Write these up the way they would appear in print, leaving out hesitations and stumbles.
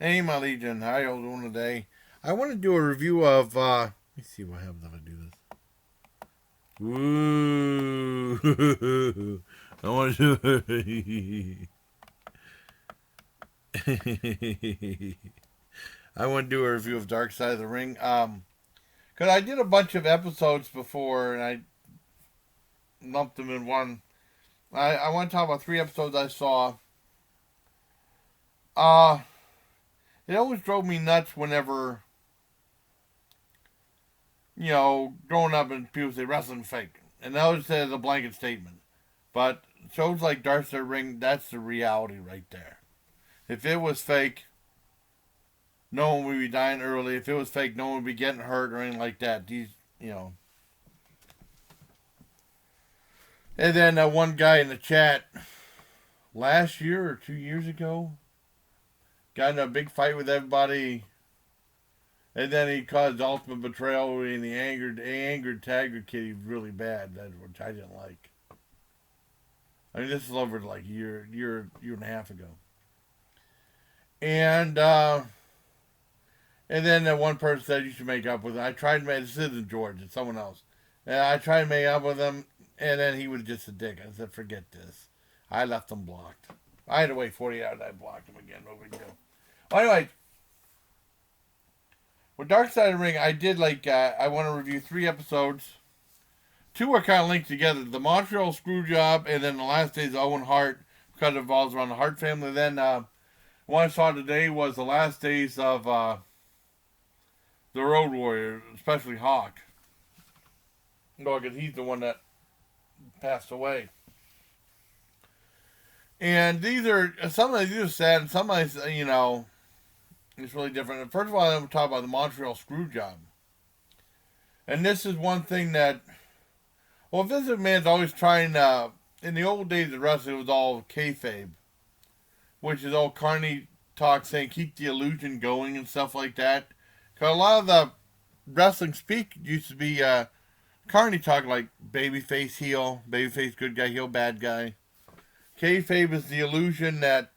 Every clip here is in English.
Hey, my Legion, how y'all doing today? I want to do a review of, let me see what happens if I do this. Ooh. I want to do I want to do a review of Dark Side of the Ring. Because I did a bunch of episodes before, and I lumped them in one. I want to talk about 3 episodes I saw. Uh, it always drove me nuts whenever, growing up and people say wrestling fake. And I always say it's a blanket statement. But shows like Dark Side Ring, that's the reality right there. If it was fake, no one would be dying early. If it was fake, no one would be getting hurt or anything like that. You know. And then one guy in the chat last year or 2 years ago got in a big fight with everybody. And then he caused ultimate betrayal and he angered Tiger Kitty really bad, which I didn't like. I mean, this is over like year and a half ago. And then one person said you should make up with him. I tried to make this isn't George, it's someone else. And I tried to make up with him, and then he was just a dick. I said, forget this. I left him blocked. I had to wait 40 hours. I blocked him again. No big deal. Well, anyway, with Dark Side of the Ring, I did I want to review 3 episodes. 2 are kind of linked together: the Montreal Screwjob, and then the last days of Owen Hart, because it revolves around the Hart family. Then one I saw today was the last days of the Road Warrior, especially Hawk. No, because he's the one that passed away. And some of these are sad, and some of these, it's really different. And first of all, I'm going to talk about the Montreal Screwjob. And this is one thing that, well, Vince McMahon's always trying, in the old days of wrestling, it was all kayfabe, which is all carny talk saying keep the illusion going and stuff like that. Because a lot of the wrestling speak used to be carny talk, like babyface heel, babyface good guy, heel bad guy. Kayfabe is the illusion that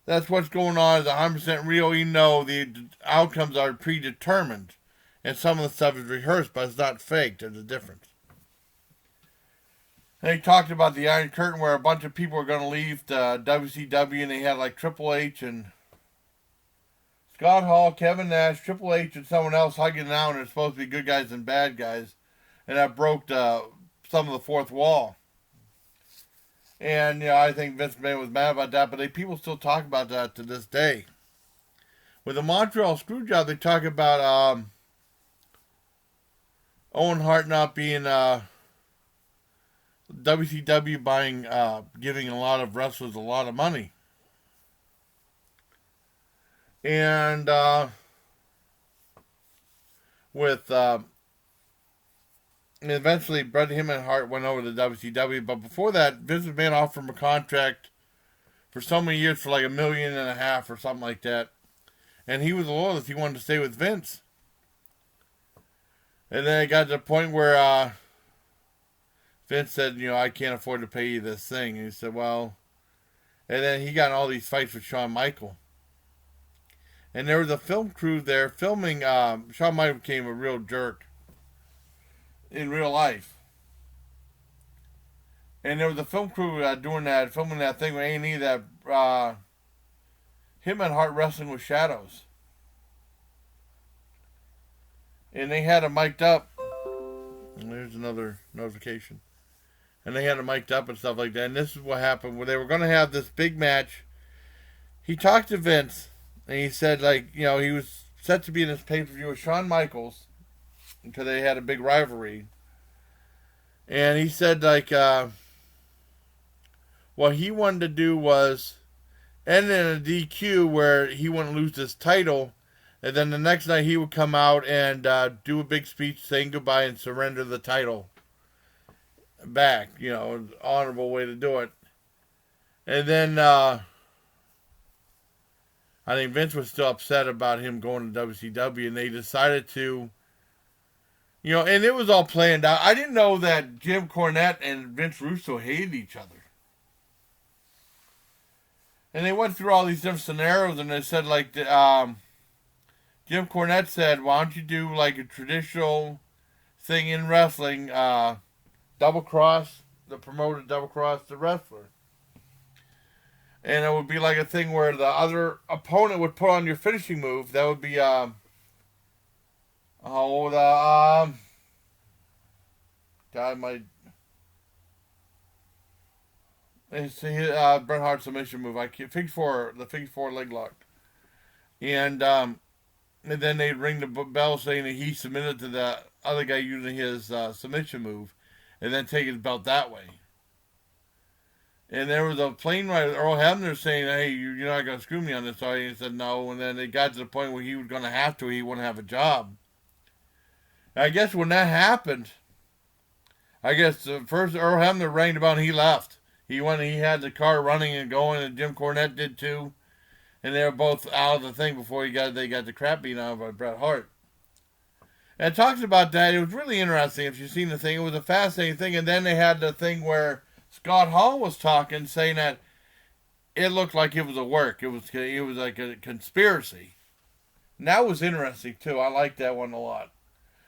that's what's going on is 100% real, even though the outcomes are predetermined. And some of the stuff is rehearsed, but it's not fake. There's a difference. And he talked about the Iron Curtain where a bunch of people were going to leave the WCW, and they had like Triple H and Scott Hall, Kevin Nash, Triple H, and someone else hugging it out, and they're supposed to be good guys and bad guys. And that broke some of the fourth wall. And, I think Vince McMahon was mad about that, but people still talk about that to this day. With the Montreal Screwjob, they talk about Owen Hart not being WCW buying, giving a lot of wrestlers a lot of money. And with and eventually Bret him and Hart went over to WCW, but before that, Vince McMahon offered him a contract for so many years for like $1.5 million or something like that. And he was a loyalist. He wanted to stay with Vince. And then it got to the point where Vince said, I can't afford to pay you this thing. And he said, well, and then he got in all these fights with Shawn Michaels. And there was a film crew there filming. Shawn Michaels became a real jerk in real life. And there was a film crew filming that thing with A&E that him and Hart wrestling with shadows. And they had him mic'd up. And there's another notification. And they had him mic'd up and stuff like that. And this is what happened. Where they were going to have this big match. He talked to Vince. And he said, he was set to be in this pay-per-view with Shawn Michaels. Because they had a big rivalry. And he said, what he wanted to do was end in a DQ where he wouldn't lose his title. And then the next night he would come out and do a big speech saying goodbye and surrender the title back. An honorable way to do it. And then I think Vince was still upset about him going to WCW, and they decided to, and it was all planned out. I didn't know that Jim Cornette and Vince Russo hated each other. And they went through all these different scenarios, and they said, like, Jim Cornette said, why don't you do, like, a traditional thing in wrestling, double cross, the promoter double cross the wrestler. And it would be like a thing where the other opponent would put on your finishing move. That would be, God, it's Bret Hart submission move. I can't, the figure four leg lock. And then they'd ring the bell saying that he submitted to the other guy using his submission move, and then take his belt that way. And there was a plane ride, Earl Hebner, saying, hey, you're not going to screw me on this, are you? He said no, and then it got to the point where he was going to have to, he wouldn't have a job. And I guess when that happened, first Earl Hebner rang the bell and he left. He had the car running and going, and Jim Cornette did too. And they were both out of the thing before they got the crap beaten out of by Bret Hart. And it talks about that. It was really interesting. If you've seen the thing, it was a fascinating thing. And then they had the thing where Scott Hall was talking, saying that it looked like it was a work. It was like a conspiracy. And that was interesting too. I liked that one a lot.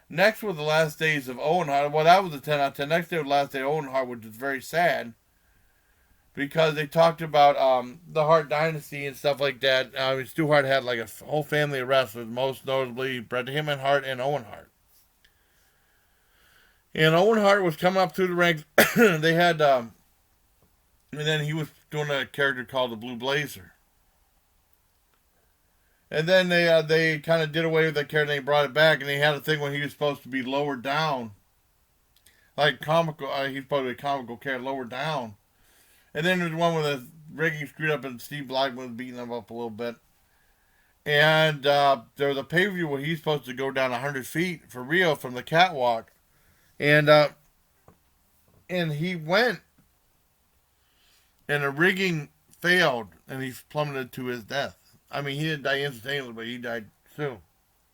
Next were the last days of Owen Hart. Well, that was a 10 out of 10. Next day was the last day of Owen Hart, which is very sad, because they talked about the Hart dynasty and stuff like that. Stu Hart had like a whole family of wrestlers, most notably Bret Hart and Owen Hart. And Owen Hart was coming up through the ranks. They had, and then he was doing a character called the Blue Blazer. And then they kind of did away with that character and they brought it back, and they had a thing when he was supposed to be lowered down. Like comical, he's supposed to be a comical character, lowered down. And then there's one where the rigging screwed up and Steve Blackman was beating him up a little bit. And there was a pay-per-view where he's supposed to go down 100 feet for Rio from the catwalk. And he went, and the rigging failed, and he plummeted to his death. I mean, he didn't die instantaneously, but he died soon.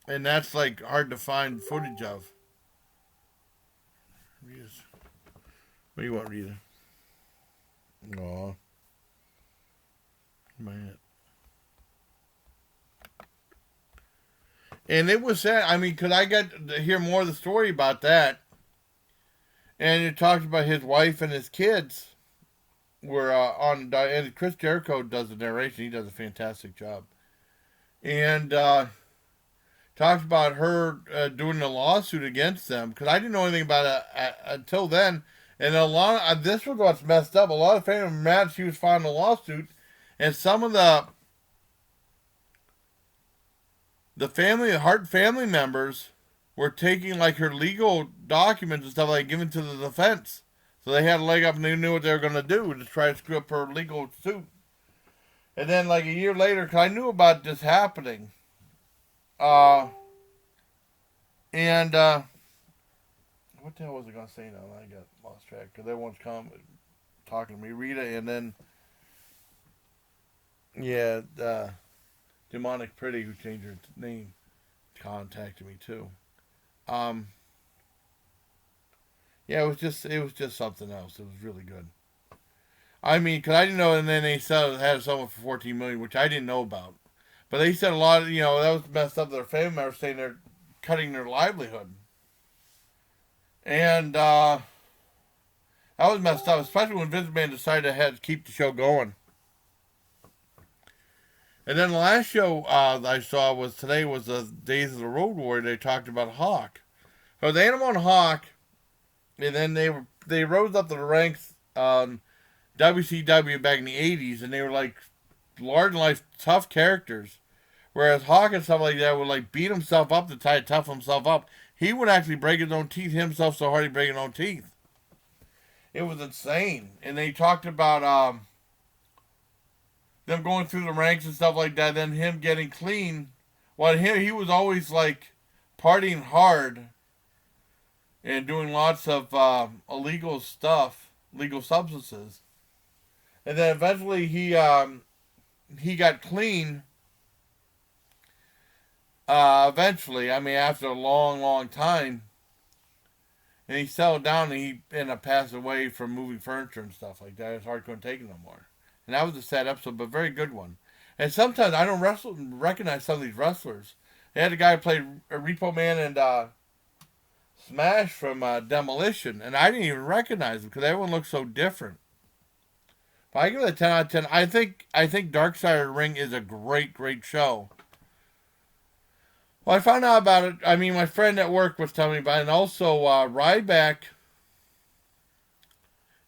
And that's, like, hard to find footage of. What do you want, Rita? Aw. Man. And it was sad. I mean, because I got to hear more of the story about that. And it talks about his wife and his kids were on... And Chris Jericho does the narration. He does a fantastic job. And talks about her doing a lawsuit against them. Because I didn't know anything about it until then. And this was what's messed up. A lot of fans were mad she was filing a lawsuit. And some of the Hart family members were taking like her legal documents and stuff like given to the defense. So they had a leg up and they knew what they were going to do to try to screw up her legal suit. And then like a year later, because I knew about this happening. What the hell was I going to say now? I got lost track because everyone's talking to me. Rita, and then, Demonic Pretty, who changed her name, contacted me too. It was just something else. It was really good. I mean, because I didn't know, and then they said it had someone for $14 million, which I didn't know about. But they said a lot of, that was messed up. Their family members saying they're cutting their livelihood. And that was messed up, especially when Vince McMahon decided to keep the show going. And then the last show I saw today was the Days of the Road Warrior. They talked about Hawk. So they had him on Hawk, and then they rose up to the ranks on WCW back in the 80s, and they were like large-in-life tough characters. Whereas Hawk and stuff like that would like beat himself up to try to tough himself up. He would actually break his own teeth himself so hard he'd break his own teeth. It was insane. And they talked about them going through the ranks and stuff like that, then him getting clean. Well, he was always like partying hard and doing lots of illegal stuff, legal substances. And then eventually he got clean. Eventually, I mean, after a long, long time, and he settled down, and he ended up passing away from moving furniture and stuff like that. His heart couldn't take it no more. And that was a sad episode, but very good one. And sometimes I don't recognize some of these wrestlers. They had a guy who played Repo Man and Smash from Demolition, and I didn't even recognize him because everyone looks so different. But I give it a 10 out of 10. I think Dark Side of the Ring is a great, great show. Well, I found out about it. I mean, my friend at work was telling me about it, and also Ryback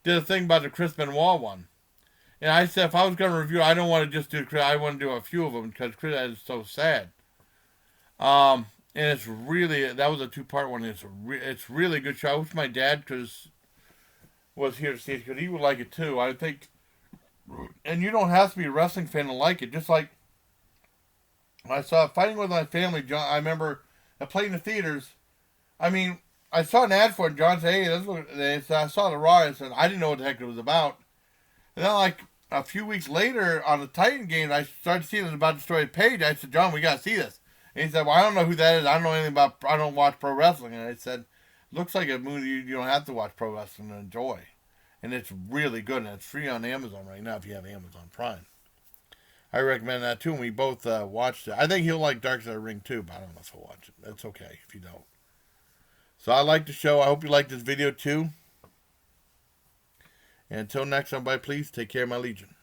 did a thing about the Chris Benoit one. And I said, if I was going to review it, I don't want to just do Chris. I want to do a few of them because Chris is so sad. And it's really, that was a 2-part one. It's really a good show. I wish my dad was here to see it because he would like it too. I think, and you don't have to be a wrestling fan to like it. Just like I saw Fighting with My Family. John, I remember I played in the theaters. I mean, I saw an ad for it. And John said, "Hey, that's what." They said, I saw the Raw. I said, I didn't know what the heck it was about. And then, like a few weeks later, on the Titan game, I started seeing it about Destroyed Page. I said, "John, we got to see this." And he said, "Well, I don't know who that is. I don't know anything about. I don't watch pro wrestling." And I said, "Looks like a movie you don't have to watch pro wrestling to enjoy." And it's really good, and it's free on Amazon right now if you have Amazon Prime. I recommend that too, and we both watched it. I think he'll like Dark Side of the Ring too, but I don't know if he'll watch it. That's okay if you don't. So I like the show. I hope you like this video too. And until next time, bye, please. Take care, my Legion.